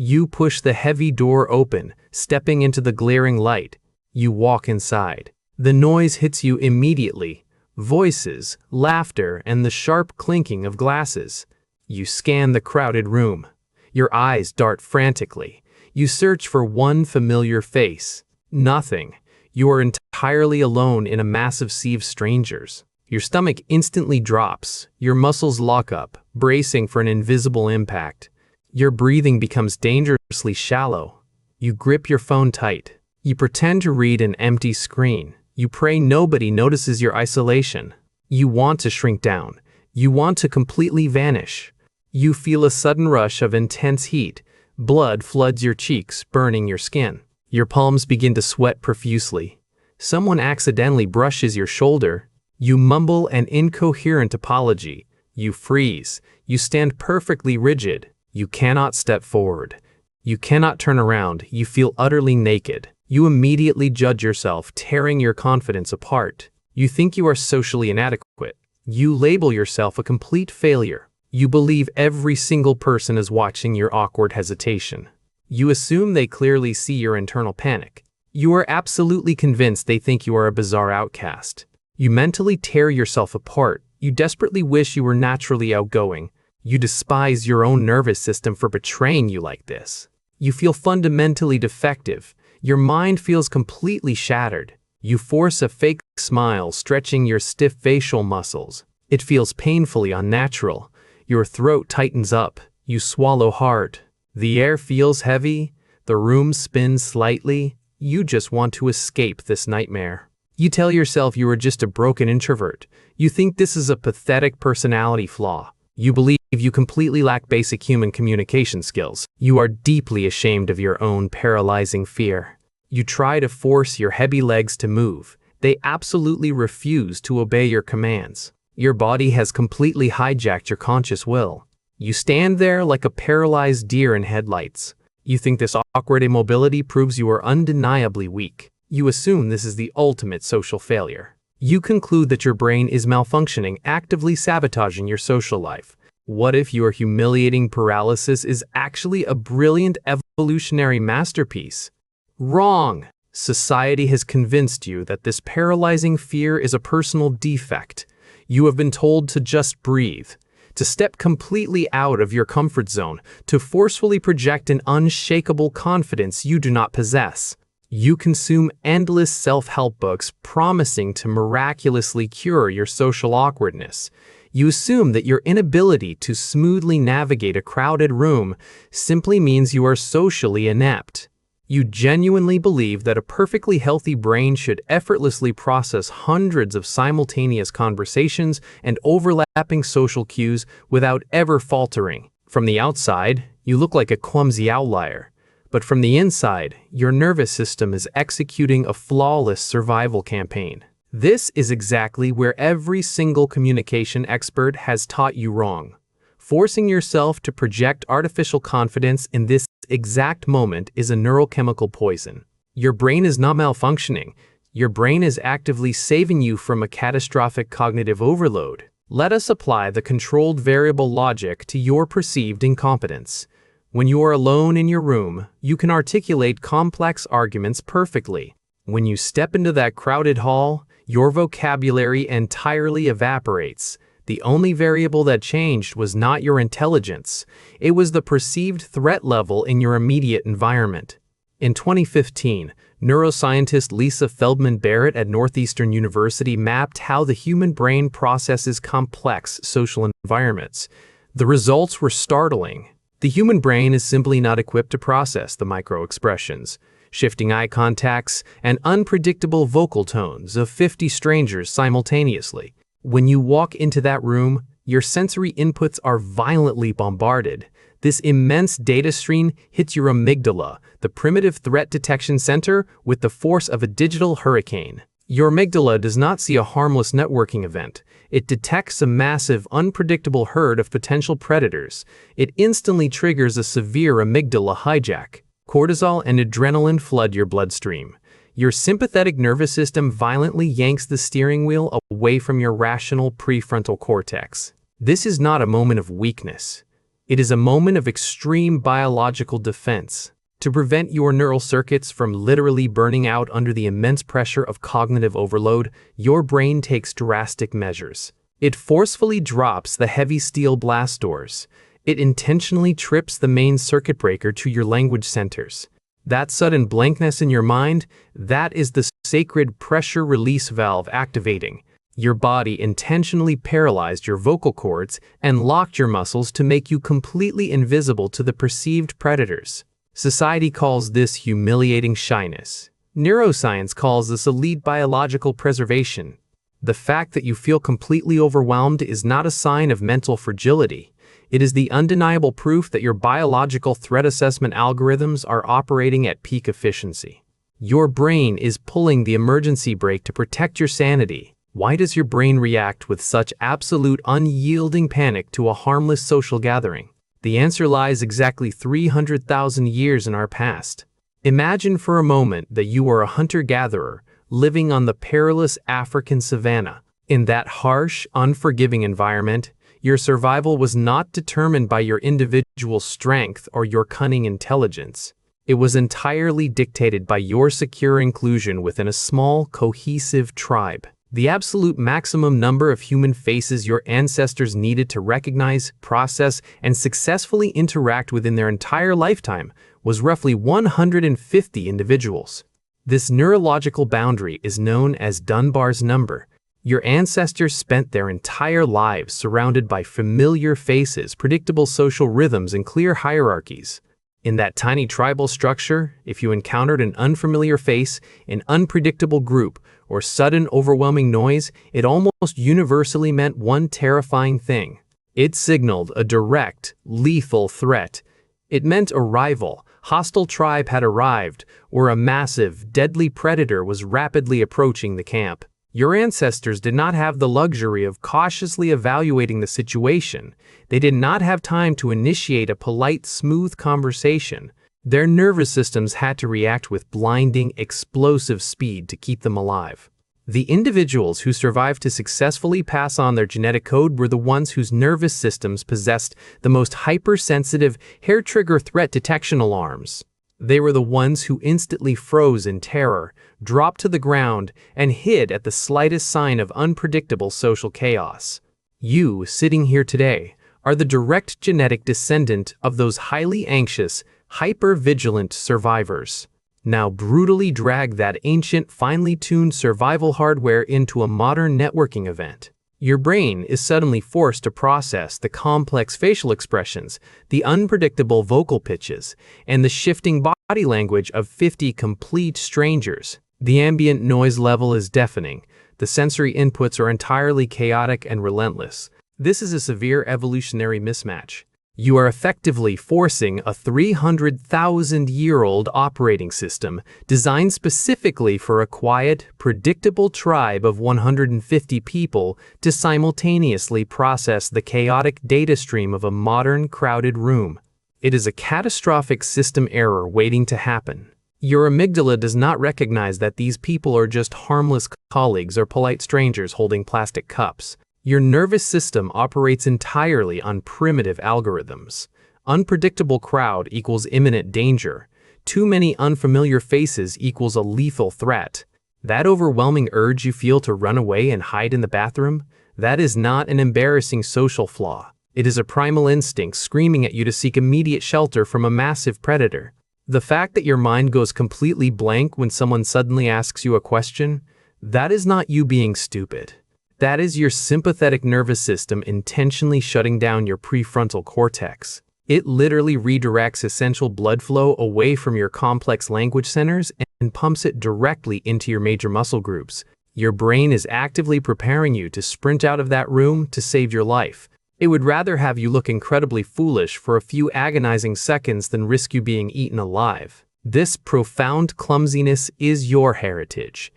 You push the heavy door open, stepping into the glaring light. You walk inside. The noise hits you immediately. Voices, laughter, and the sharp clinking of glasses. You scan the crowded room. Your eyes dart frantically. You search for one familiar face. Nothing. You are entirely alone in a massive sea of strangers. Your stomach instantly drops. Your muscles lock up, bracing for an invisible impact. Your breathing becomes dangerously shallow. You grip your phone tight. You pretend to read an empty screen. You pray nobody notices your isolation. You want to shrink down. You want to completely vanish. You feel a sudden rush of intense heat. Blood floods your cheeks, burning your skin. Your palms begin to sweat profusely. Someone accidentally brushes your shoulder. You mumble an incoherent apology. You freeze. You stand perfectly rigid. You cannot step forward. You cannot turn around. You feel utterly naked. You immediately judge yourself, tearing your confidence apart. You think you are socially inadequate. You label yourself a complete failure. You believe every single person is watching your awkward hesitation. You assume they clearly see your internal panic. You are absolutely convinced they think you are a bizarre outcast. You mentally tear yourself apart. You desperately wish you were naturally outgoing. You despise your own nervous system for betraying you like this. You feel fundamentally defective. Your mind feels completely shattered. You force a fake smile, stretching your stiff facial muscles. It feels painfully unnatural. Your throat tightens up. You swallow hard. The air feels heavy. The room spins slightly. You just want to escape this nightmare. You tell yourself you are just a broken introvert. You think this is a pathetic personality flaw. You believe you completely lack basic human communication skills. You are deeply ashamed of your own paralyzing fear. You try to force your heavy legs to move. They absolutely refuse to obey your commands. Your body has completely hijacked your conscious will. You stand there like a paralyzed deer in headlights. You think this awkward immobility proves you are undeniably weak. You assume this is the ultimate social failure. You conclude that your brain is malfunctioning, actively sabotaging your social life. What if your humiliating paralysis is actually a brilliant evolutionary masterpiece? Wrong! Society has convinced you that this paralyzing fear is a personal defect. You have been told to just breathe, to step completely out of your comfort zone, to forcefully project an unshakable confidence you do not possess. You consume endless self-help books promising to miraculously cure your social awkwardness. You assume that your inability to smoothly navigate a crowded room simply means you are socially inept. You genuinely believe that a perfectly healthy brain should effortlessly process hundreds of simultaneous conversations and overlapping social cues without ever faltering. From the outside, you look like a clumsy outlier. But from the inside, your nervous system is executing a flawless survival campaign. This is exactly where every single communication expert has taught you wrong. Forcing yourself to project artificial confidence in this exact moment is a neurochemical poison. Your brain is not malfunctioning. Your brain is actively saving you from a catastrophic cognitive overload. Let us apply the controlled variable logic to your perceived incompetence. When you are alone in your room, you can articulate complex arguments perfectly. When you step into that crowded hall, your vocabulary entirely evaporates. The only variable that changed was not your intelligence. It was the perceived threat level in your immediate environment. In 2015, neuroscientist Lisa Feldman Barrett at Northeastern University mapped how the human brain processes complex social environments. The results were startling. The human brain is simply not equipped to process the micro-expressions, shifting eye contacts, and unpredictable vocal tones of 50 strangers simultaneously. When you walk into that room, your sensory inputs are violently bombarded. This immense data stream hits your amygdala, the primitive threat detection center, with the force of a digital hurricane. Your amygdala does not see a harmless networking event. It detects a massive, unpredictable herd of potential predators. It instantly triggers a severe amygdala hijack. Cortisol and adrenaline flood your bloodstream. Your sympathetic nervous system violently yanks the steering wheel away from your rational prefrontal cortex. This is not a moment of weakness. It is a moment of extreme biological defense. To prevent your neural circuits from literally burning out under the immense pressure of cognitive overload, your brain takes drastic measures. It forcefully drops the heavy steel blast doors. It intentionally trips the main circuit breaker to your language centers. That sudden blankness in your mind, that is the sacred pressure release valve activating. Your body intentionally paralyzed your vocal cords and locked your muscles to make you completely invisible to the perceived predators. Society calls this humiliating shyness. Neuroscience calls this elite biological preservation. The fact that you feel completely overwhelmed is not a sign of mental fragility. It is the undeniable proof that your biological threat assessment algorithms are operating at peak efficiency. Your brain is pulling the emergency brake to protect your sanity. Why does your brain react with such absolute unyielding panic to a harmless social gathering? The answer lies exactly 300,000 years in our past. Imagine for a moment that you are a hunter-gatherer living on the perilous African savanna. In that harsh, unforgiving environment, your survival was not determined by your individual strength or your cunning intelligence. It was entirely dictated by your secure inclusion within a small, cohesive tribe. The absolute maximum number of human faces your ancestors needed to recognize, process, and successfully interact with in their entire lifetime was roughly 150 individuals. This neurological boundary is known as Dunbar's number. Your ancestors spent their entire lives surrounded by familiar faces, predictable social rhythms, and clear hierarchies. In that tiny tribal structure, if you encountered an unfamiliar face, an unpredictable group, or sudden overwhelming noise, it almost universally meant one terrifying thing. It signaled a direct, lethal threat. It meant a rival, hostile tribe had arrived, or a massive, deadly predator was rapidly approaching the camp. Your ancestors did not have the luxury of cautiously evaluating the situation. They did not have time to initiate a polite, smooth conversation. Their nervous systems had to react with blinding, explosive speed to keep them alive. The individuals who survived to successfully pass on their genetic code were the ones whose nervous systems possessed the most hypersensitive, hair-trigger threat detection alarms. They were the ones who instantly froze in terror, dropped to the ground, and hid at the slightest sign of unpredictable social chaos. You, sitting here today, are the direct genetic descendant of those highly anxious, hyper-vigilant survivors. Now brutally drag that ancient, finely tuned survival hardware into a modern networking event. Your brain is suddenly forced to process the complex facial expressions, the unpredictable vocal pitches, and the shifting body language of 50 complete strangers. The ambient noise level is deafening. The sensory inputs are entirely chaotic and relentless. This is a severe evolutionary mismatch. You are effectively forcing a 300,000-year-old operating system designed specifically for a quiet, predictable tribe of 150 people to simultaneously process the chaotic data stream of a modern, crowded room. It is a catastrophic system error waiting to happen. Your amygdala does not recognize that these people are just harmless colleagues or polite strangers holding plastic cups. Your nervous system operates entirely on primitive algorithms. Unpredictable crowd equals imminent danger. Too many unfamiliar faces equals a lethal threat. That overwhelming urge you feel to run away and hide in the bathroom, that is not an embarrassing social flaw. It is a primal instinct screaming at you to seek immediate shelter from a massive predator. The fact that your mind goes completely blank when someone suddenly asks you a question, that is not you being stupid. That is your sympathetic nervous system intentionally shutting down your prefrontal cortex. It literally redirects essential blood flow away from your complex language centers and pumps it directly into your major muscle groups. Your brain is actively preparing you to sprint out of that room to save your life. It would rather have you look incredibly foolish for a few agonizing seconds than risk you being eaten alive. This profound clumsiness is your heritage.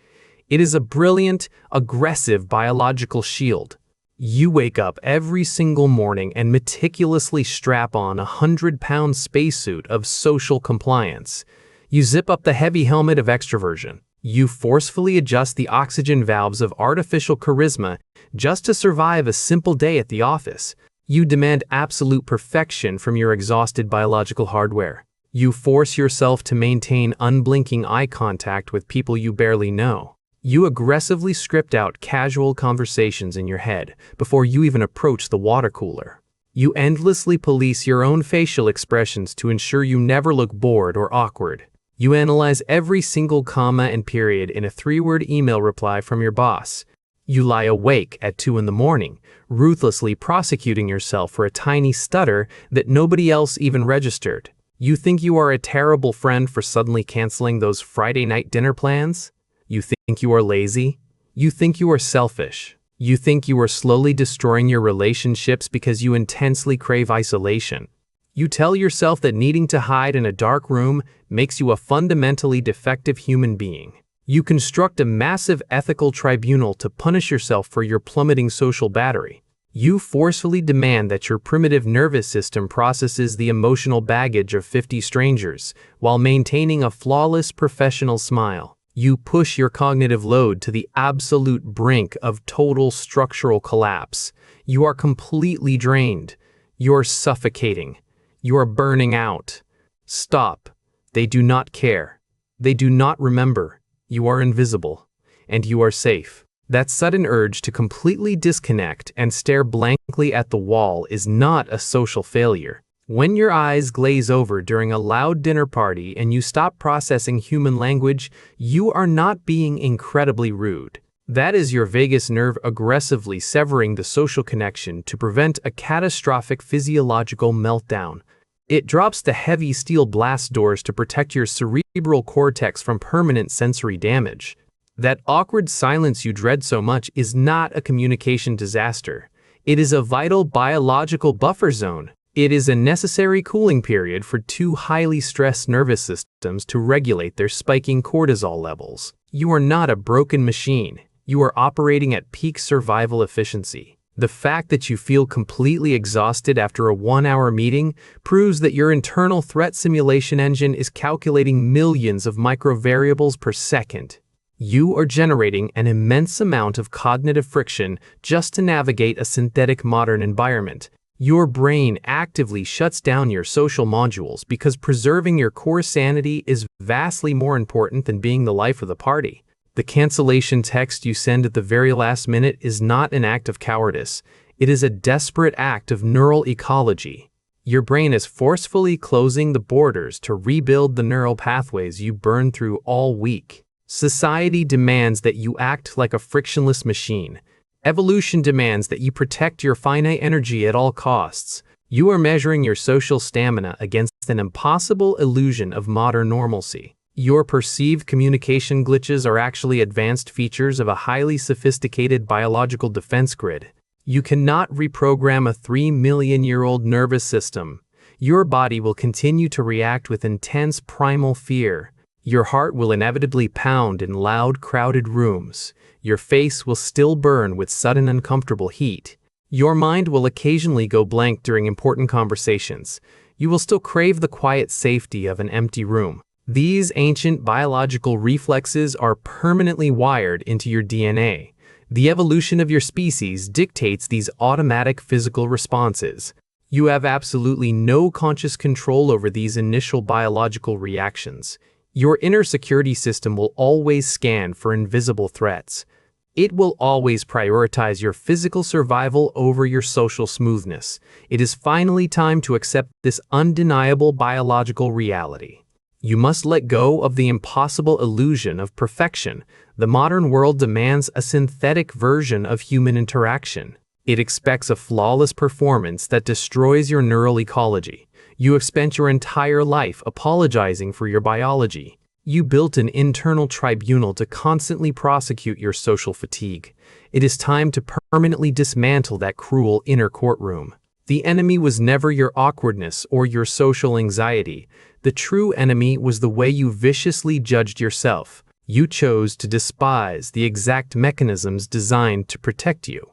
It is a brilliant, aggressive biological shield. You wake up every single morning and meticulously strap on a 100-pound spacesuit of social compliance. You zip up the heavy helmet of extroversion. You forcefully adjust the oxygen valves of artificial charisma just to survive a simple day at the office. You demand absolute perfection from your exhausted biological hardware. You force yourself to maintain unblinking eye contact with people you barely know. You aggressively script out casual conversations in your head before you even approach the water cooler. You endlessly police your own facial expressions to ensure you never look bored or awkward. You analyze every single comma and period in a 3-word email reply from your boss. You lie awake at 2 in the morning, ruthlessly prosecuting yourself for a tiny stutter that nobody else even registered. You think you are a terrible friend for suddenly canceling those Friday night dinner plans? You think you are lazy? You think you are selfish? You think you are slowly destroying your relationships because you intensely crave isolation? You tell yourself that needing to hide in a dark room makes you a fundamentally defective human being. You construct a massive ethical tribunal to punish yourself for your plummeting social battery. You forcefully demand that your primitive nervous system processes the emotional baggage of 50 strangers while maintaining a flawless professional smile. You push your cognitive load to the absolute brink of total structural collapse. You are completely drained. You're suffocating. You're burning out. Stop. They do not care. They do not remember. You are invisible. And you are safe. That sudden urge to completely disconnect and stare blankly at the wall is not a social failure. When your eyes glaze over during a loud dinner party and you stop processing human language, you are not being incredibly rude. That is your vagus nerve aggressively severing the social connection to prevent a catastrophic physiological meltdown. It drops the heavy steel blast doors to protect your cerebral cortex from permanent sensory damage. That awkward silence you dread so much is not a communication disaster. It is a vital biological buffer zone. It is a necessary cooling period for 2 highly stressed nervous systems to regulate their spiking cortisol levels. You are not a broken machine. You are operating at peak survival efficiency. The fact that you feel completely exhausted after a 1-hour meeting proves that your internal threat simulation engine is calculating millions of microvariables per second. You are generating an immense amount of cognitive friction just to navigate a synthetic modern environment. Your brain actively shuts down your social modules because preserving your core sanity is vastly more important than being the life of the party. The cancellation text you send at the very last minute is not an act of cowardice. It is a desperate act of neural ecology. Your brain is forcefully closing the borders to rebuild the neural pathways you burned through all week. Society demands that you act like a frictionless machine. Evolution demands that you protect your finite energy at all costs. You are measuring your social stamina against an impossible illusion of modern normalcy. Your perceived communication glitches are actually advanced features of a highly sophisticated biological defense grid. You cannot reprogram a 3-million-year-old nervous system. Your body will continue to react with intense primal fear. Your heart will inevitably pound in loud, crowded rooms. Your face will still burn with sudden uncomfortable heat. Your mind will occasionally go blank during important conversations. You will still crave the quiet safety of an empty room. These ancient biological reflexes are permanently wired into your DNA. The evolution of your species dictates these automatic physical responses. You have absolutely no conscious control over these initial biological reactions. Your inner security system will always scan for invisible threats. It will always prioritize your physical survival over your social smoothness. It is finally time to accept this undeniable biological reality. You must let go of the impossible illusion of perfection. The modern world demands a synthetic version of human interaction. It expects a flawless performance that destroys your neural ecology. You have spent your entire life apologizing for your biology. You built an internal tribunal to constantly prosecute your social fatigue. It is time to permanently dismantle that cruel inner courtroom. The enemy was never your awkwardness or your social anxiety. The true enemy was the way you viciously judged yourself. You chose to despise the exact mechanisms designed to protect you.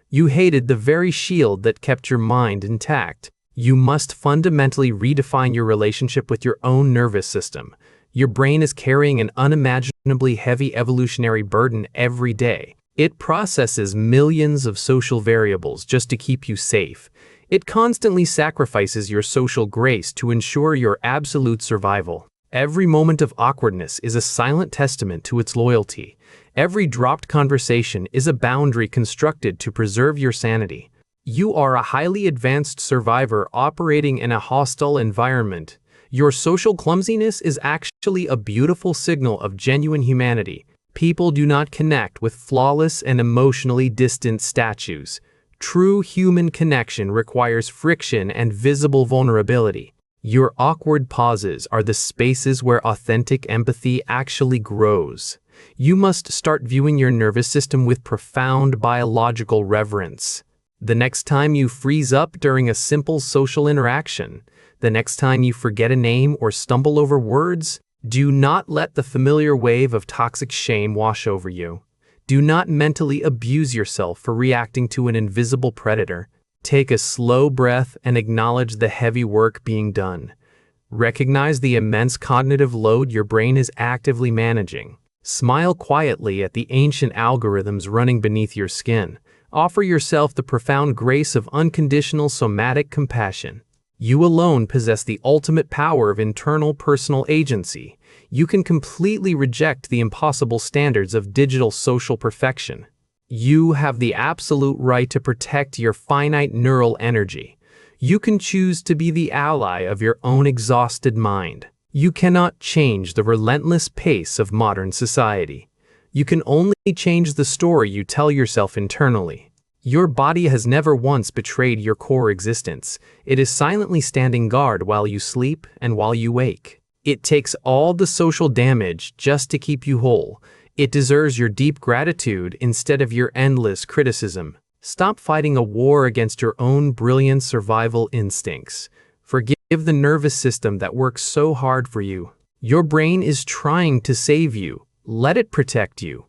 You hated the very shield that kept your mind intact. You must fundamentally redefine your relationship with your own nervous system. Your brain is carrying an unimaginably heavy evolutionary burden every day. It processes millions of social variables just to keep you safe. It constantly sacrifices your social grace to ensure your absolute survival. Every moment of awkwardness is a silent testament to its loyalty. Every dropped conversation is a boundary constructed to preserve your sanity. You are a highly advanced survivor operating in a hostile environment. Your social clumsiness is actually a beautiful signal of genuine humanity. People do not connect with flawless and emotionally distant statues. True human connection requires friction and visible vulnerability. Your awkward pauses are the spaces where authentic empathy actually grows. You must start viewing your nervous system with profound biological reverence. The next time you freeze up during a simple social interaction, the next time you forget a name or stumble over words, do not let the familiar wave of toxic shame wash over you. Do not mentally abuse yourself for reacting to an invisible predator. Take a slow breath and acknowledge the heavy work being done. Recognize the immense cognitive load your brain is actively managing. Smile quietly at the ancient algorithms running beneath your skin. Offer yourself the profound grace of unconditional somatic compassion. You alone possess the ultimate power of internal personal agency. You can completely reject the impossible standards of digital social perfection. You have the absolute right to protect your finite neural energy. You can choose to be the ally of your own exhausted mind. You cannot change the relentless pace of modern society. You can only change the story you tell yourself internally. Your body has never once betrayed your core existence. It is silently standing guard while you sleep and while you wake. It takes all the social damage just to keep you whole. It deserves your deep gratitude instead of your endless criticism. Stop fighting a war against your own brilliant survival instincts. Forgive the nervous system that works so hard for you. Your brain is trying to save you. Let it protect you.